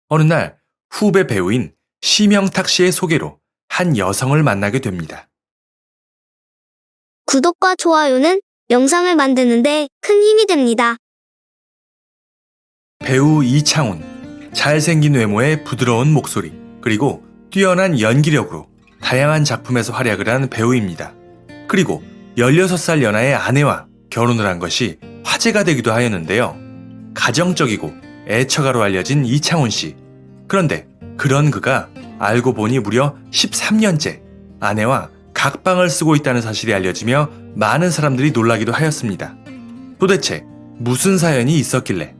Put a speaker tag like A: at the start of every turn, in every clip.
A: 어느 날 후배 배우인 심영탁 씨의 소개로 한 여성을 만나게 됩니다.
B: 구독과 좋아요는 영상을 만드는데 큰 힘이 됩니다.
A: 배우 이창훈, 잘생긴 외모에 부드러운 목소리, 그리고 뛰어난 연기력으로 다양한 작품에서 활약을 한 배우입니다. 그리고 16살 연하의 아내와 결혼을 한 것이 화제가 되기도 하였는데요. 가정적이고 애처가로 알려진 이창훈 씨. 그런데 그런 그가 알고 보니 무려 13년째 아내와 각방을 쓰고 있다는 사실이 알려지며 많은 사람들이 놀라기도 하였습니다. 도대체 무슨 사연이 있었길래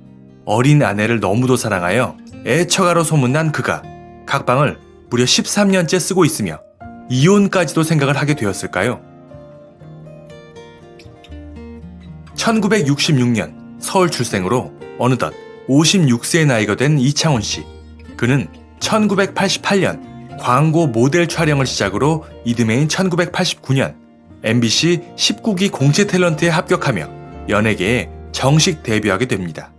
A: 어린 아내를 너무도 사랑하여 애처가로 소문난 그가 각방을 무려 13년째 쓰고 있으며 이혼까지도 생각을 하게 되었을까요? 1966년 서울 출생으로 어느덧 56세의 나이가 된 이창훈 씨. 그는 1988년 광고 모델 촬영을 시작으로 이듬해인 1989년 MBC 19기 공채 탤런트에 합격하며 연예계에 정식 데뷔하게 됩니다.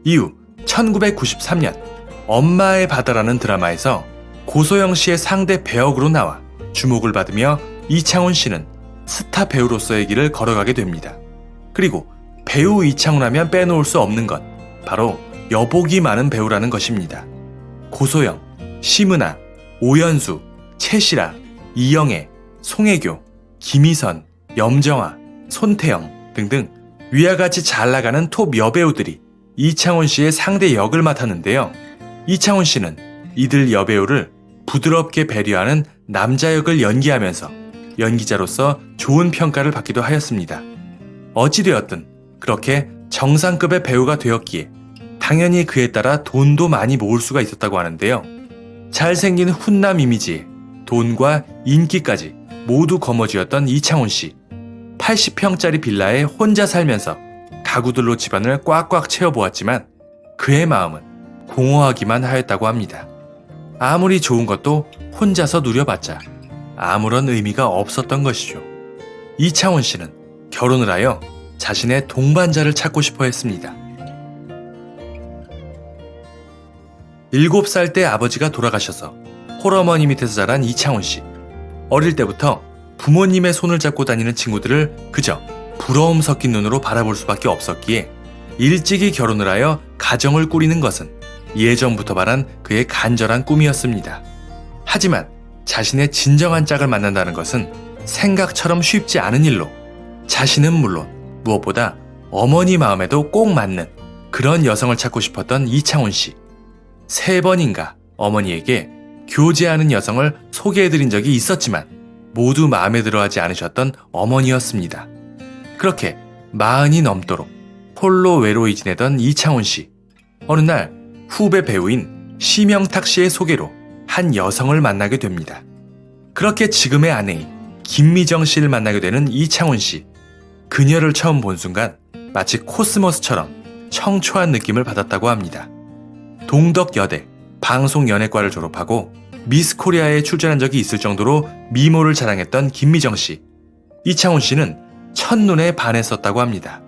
A: 이후 1993년 엄마의 바다라는 드라마에서 고소영 씨의 상대 배역으로 나와 주목을 받으며 이창훈 씨는 스타 배우로서의 길을 걸어가게 됩니다. 그리고 배우 이창훈 하면 빼놓을 수 없는 것, 바로 여복이 많은 배우라는 것입니다. 고소영, 심은하, 오연수, 채시라, 이영애, 송혜교, 김희선, 염정아, 손태영 등등 위와 같이 잘 나가는 톱 여배우들이 이창훈 씨의 상대 역을 맡았는데요. 이창훈 씨는 이들 여배우를 부드럽게 배려하는 남자 역을 연기하면서 연기자로서 좋은 평가를 받기도 하였습니다. 어찌되었든 그렇게 정상급의 배우가 되었기에 당연히 그에 따라 돈도 많이 모을 수가 있었다고 하는데요. 잘생긴 훈남 이미지에 돈과 인기까지 모두 거머쥐었던 이창훈 씨. 80평짜리 빌라에 혼자 살면서 가구들로 집안을 꽉꽉 채워보았지만 그의 마음은 공허하기만 하였다고 합니다. 아무리 좋은 것도 혼자서 누려봤자 아무런 의미가 없었던 것이죠. 이창훈 씨는 결혼을 하여 자신의 동반자를 찾고 싶어 했습니다. 7살 때 아버지가 돌아가셔서 홀어머니 밑에서 자란 이창훈 씨. 어릴 때부터 부모님의 손을 잡고 다니는 친구들을 그저 부러움 섞인 눈으로 바라볼 수밖에 없었기에 일찍이 결혼을 하여 가정을 꾸리는 것은 예전부터 바란 그의 간절한 꿈이었습니다. 하지만 자신의 진정한 짝을 만난다는 것은 생각처럼 쉽지 않은 일로 자신은 물론 무엇보다 어머니 마음에도 꼭 맞는 그런 여성을 찾고 싶었던 이창훈 씨. 3번인가 어머니에게 교제하는 여성을 소개해드린 적이 있었지만 모두 마음에 들어하지 않으셨던 어머니였습니다. 그렇게 40이 넘도록 홀로 외로이 지내던 이창훈 씨. 어느 날 후배 배우인 심영탁 씨의 소개로 한 여성을 만나게 됩니다. 그렇게 지금의 아내인 김미정 씨를 만나게 되는 이창훈 씨. 그녀를 처음 본 순간 마치 코스모스처럼 청초한 느낌을 받았다고 합니다. 동덕여대 방송연예과를 졸업하고 미스 코리아에 출전한 적이 있을 정도로 미모를 자랑했던 김미정 씨. 이창훈 씨는 첫눈에 반했었다고 합니다.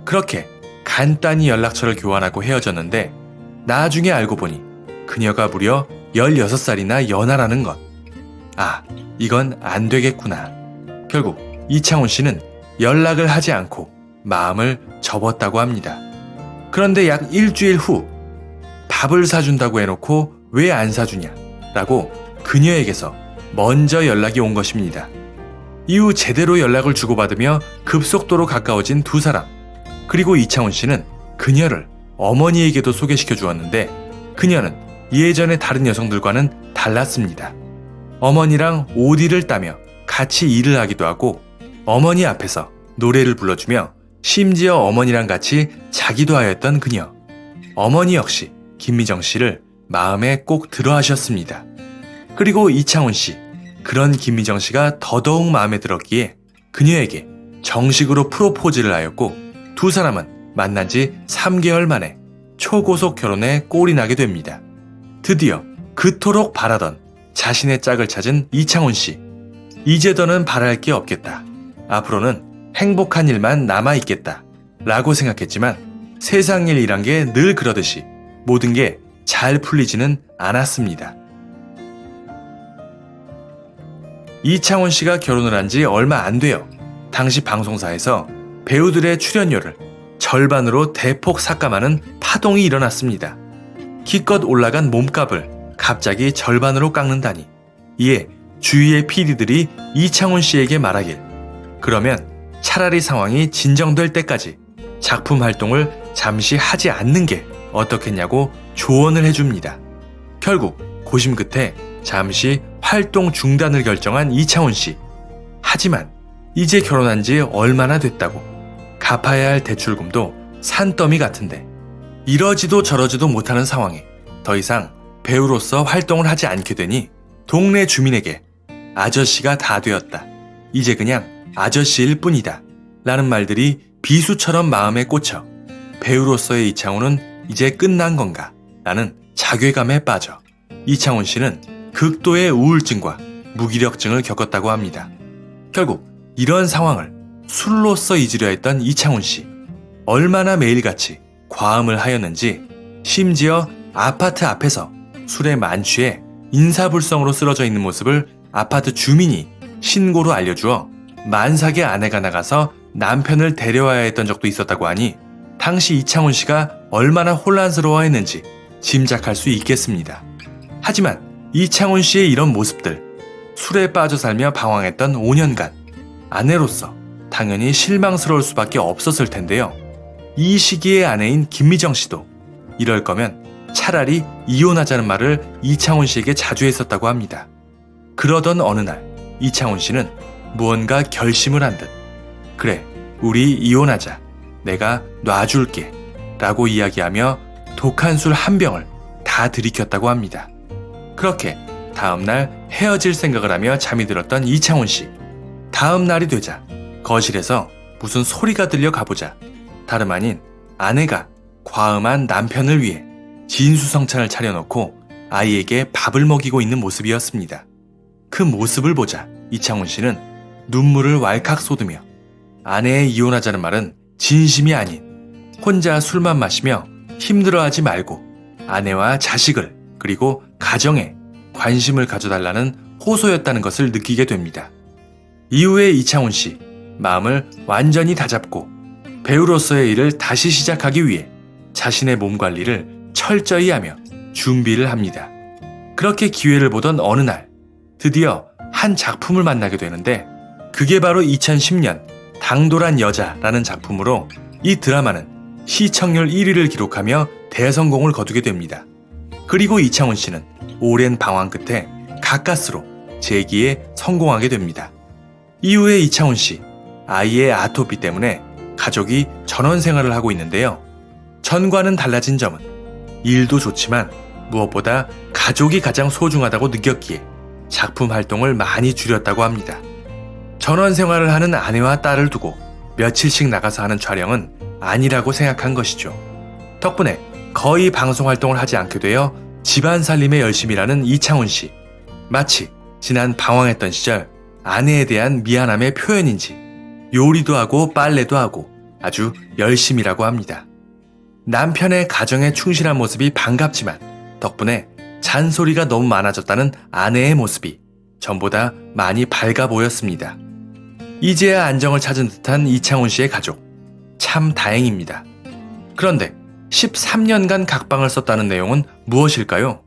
A: 그렇게 간단히 연락처를 교환하고 헤어졌는데 나중에 알고 보니 그녀가 무려 16살이나 연하라는 것. 아, 이건 안 되겠구나. 결국 이창훈 씨는 연락을 하지 않고 마음을 접었다고 합니다. 그런데 약 일주일 후 밥을 사준다고 해놓고 왜 안 사주냐 라고 그녀에게서 먼저 연락이 온 것입니다. 이후 제대로 연락을 주고받으며 급속도로 가까워진 두 사람. 그리고 이창훈 씨는 그녀를 어머니에게도 소개시켜 주었는데 그녀는 예전의 다른 여성들과는 달랐습니다. 어머니랑 오디를 따며 같이 일을 하기도 하고 어머니 앞에서 노래를 불러주며 심지어 어머니랑 같이 자기도 하였던 그녀. 어머니 역시 김미정 씨를 마음에 꼭 들어 하셨습니다. 그리고 이창훈 씨, 그런 김미정 씨가 더더욱 마음에 들었기에 그녀에게 정식으로 프로포즈를 하였고 두 사람은 만난 지 3개월 만에 초고속 결혼에 꼴이 나게 됩니다. 드디어 그토록 바라던 자신의 짝을 찾은 이창훈 씨. 이제 더는 바랄 게 없겠다. 앞으로는 행복한 일만 남아있겠다. 라고 생각했지만 세상 일이란 게 늘 그러듯이 모든 게 잘 풀리지는 않았습니다. 이창훈 씨가 결혼을 한 지 얼마 안 돼요. 당시 방송사에서 배우들의 출연료를 절반으로 대폭 삭감하는 파동이 일어났습니다. 기껏 올라간 몸값을 갑자기 절반으로 깎는다니. 이에 주위의 PD들이 이창훈 씨에게 말하길, 그러면 차라리 상황이 진정될 때까지 작품 활동을 잠시 하지 않는 게 어떻겠냐고 조언을 해줍니다. 결국 고심 끝에 잠시 활동 중단을 결정한 이창훈 씨. 하지만 이제 결혼한 지 얼마나 됐다고 갚아야 할 대출금도 산더미 같은데 이러지도 저러지도 못하는 상황에 더 이상 배우로서 활동을 하지 않게 되니 동네 주민에게 아저씨가 다 되었다. 이제 그냥 아저씨일 뿐이다. 라는 말들이 비수처럼 마음에 꽂혀 배우로서의 이창훈은 이제 끝난 건가? 라는 자괴감에 빠져 이창훈 씨는 극도의 우울증과 무기력증을 겪었다고 합니다. 결국 이런 상황을 술로써 잊으려 했던 이창훈 씨. 얼마나 매일같이 과음을 하였는지 심지어 아파트 앞에서 술에 만취해 인사불성으로 쓰러져 있는 모습을 아파트 주민이 신고로 알려주어 만삭의 아내가 나가서 남편을 데려와야 했던 적도 있었다고 하니 당시 이창훈 씨가 얼마나 혼란스러워했는지 짐작할 수 있겠습니다. 하지만 이창훈 씨의 이런 모습들, 술에 빠져 살며 방황했던 5년간 아내로서 당연히 실망스러울 수밖에 없었을 텐데요. 이 시기의 아내인 김미정 씨도 이럴 거면 차라리 이혼하자는 말을 이창훈 씨에게 자주 했었다고 합니다. 그러던 어느 날 이창훈 씨는 무언가 결심을 한 듯, 그래, 우리 이혼하자. 내가 놔줄게. 라고 이야기하며 독한 술 한 병을 다 들이켰다고 합니다. 그렇게 다음날 헤어질 생각을 하며 잠이 들었던 이창훈 씨. 다음 날이 되자 거실에서 무슨 소리가 들려 가보자 다름 아닌 아내가 과음한 남편을 위해 진수성찬을 차려놓고 아이에게 밥을 먹이고 있는 모습이었습니다. 그 모습을 보자 이창훈 씨는 눈물을 왈칵 쏟으며 아내의 이혼하자는 말은 진심이 아닌 혼자 술만 마시며 힘들어하지 말고 아내와 자식을 그리고 가정에 관심을 가져달라는 호소였다는 것을 느끼게 됩니다. 이후에 이창훈 씨 마음을 완전히 다잡고 배우로서의 일을 다시 시작하기 위해 자신의 몸 관리를 철저히 하며 준비를 합니다. 그렇게 기회를 보던 어느 날 드디어 한 작품을 만나게 되는데 그게 바로 2010년 당돌한 여자라는 작품으로 이 드라마는 시청률 1위를 기록하며 대성공을 거두게 됩니다. 그리고 이창훈 씨는 오랜 방황 끝에 가까스로 재기에 성공하게 됩니다. 이후에 이창훈 씨, 아이의 아토피 때문에 가족이 전원 생활을 하고 있는데요. 전과는 달라진 점은 일도 좋지만 무엇보다 가족이 가장 소중하다고 느꼈기에 작품 활동을 많이 줄였다고 합니다. 전원 생활을 하는 아내와 딸을 두고 며칠씩 나가서 하는 촬영은 아니라고 생각한 것이죠. 덕분에 거의 방송 활동을 하지 않게 되어 집안 살림에 열심히 일하는 이창훈 씨. 마치 지난 방황했던 시절 아내에 대한 미안함의 표현인지 요리도 하고 빨래도 하고 아주 열심히라고 합니다. 남편의 가정에 충실한 모습이 반갑지만 덕분에 잔소리가 너무 많아졌다는 아내의 모습이 전보다 많이 밝아 보였습니다. 이제야 안정을 찾은 듯한 이창훈 씨의 가족. 참 다행입니다. 그런데 13년간 각방을 썼다는 내용은 무엇일까요?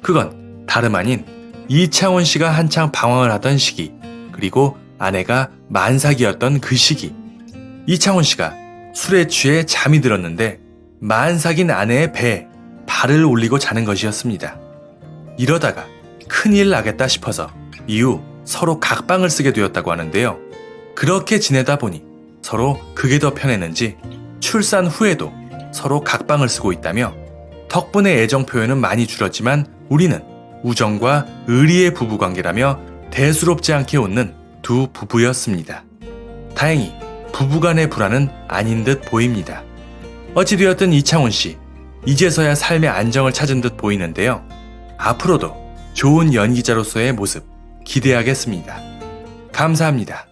A: 그건 다름 아닌 이창훈 씨가 한창 방황을 하던 시기, 그리고 아내가 만삭이었던 그 시기. 이창훈 씨가 술에 취해 잠이 들었는데 만삭인 아내의 배에 발을 올리고 자는 것이었습니다. 이러다가 큰일 나겠다 싶어서 이후 서로 각방을 쓰게 되었다고 하는데요. 그렇게 지내다 보니 서로 그게 더 편했는지 출산 후에도 서로 각방을 쓰고 있다며 덕분에 애정 표현은 많이 줄었지만 우리는 우정과 의리의 부부관계라며 대수롭지 않게 웃는 두 부부였습니다. 다행히 부부간의 불화는 아닌 듯 보입니다. 어찌되었든 이창훈 씨, 이제서야 삶의 안정을 찾은 듯 보이는데요. 앞으로도 좋은 연기자로서의 모습 기대하겠습니다. 감사합니다.